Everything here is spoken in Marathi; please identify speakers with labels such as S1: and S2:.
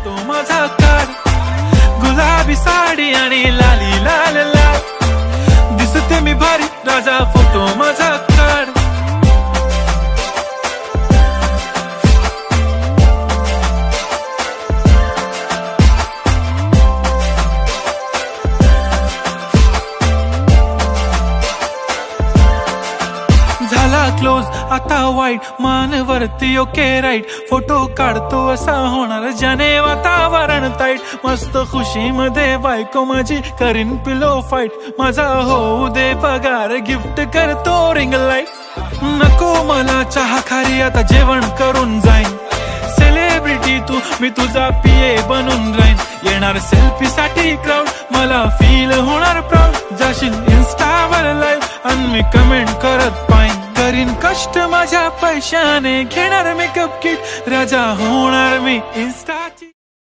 S1: फोटो माझा काढ. गुलाबी साडी आणि लाली लाल लाल दिसते मी भारी, राजा फोटो माझा काढ. झाला क्लोज आता वाईट, मानवरती ओके राईट. फोटो काढतो असा होणार ज्याने वातावरण ताईट. मस्त खुशी मध्ये बायको माझी करीन पिलो फाईट. माझा होऊ दे पगार, गिफ्ट करतो रिंग लाईट. नको मला चहा खारी, आता जेवण करून जाईन. सेलिब्रिटी तू, मी तुझा पिये बनून राहीन. येणार सेल्फी साठी क्राऊड, मला फील होणार प्राऊड. जाशील इन्स्टावर लाईव्ह आणि मी कमेंट करत पाईन. करीन कष्ट माझ्या पैशाने, घेणार मेकअप किट, राजा होणार मी इन्स्टाची.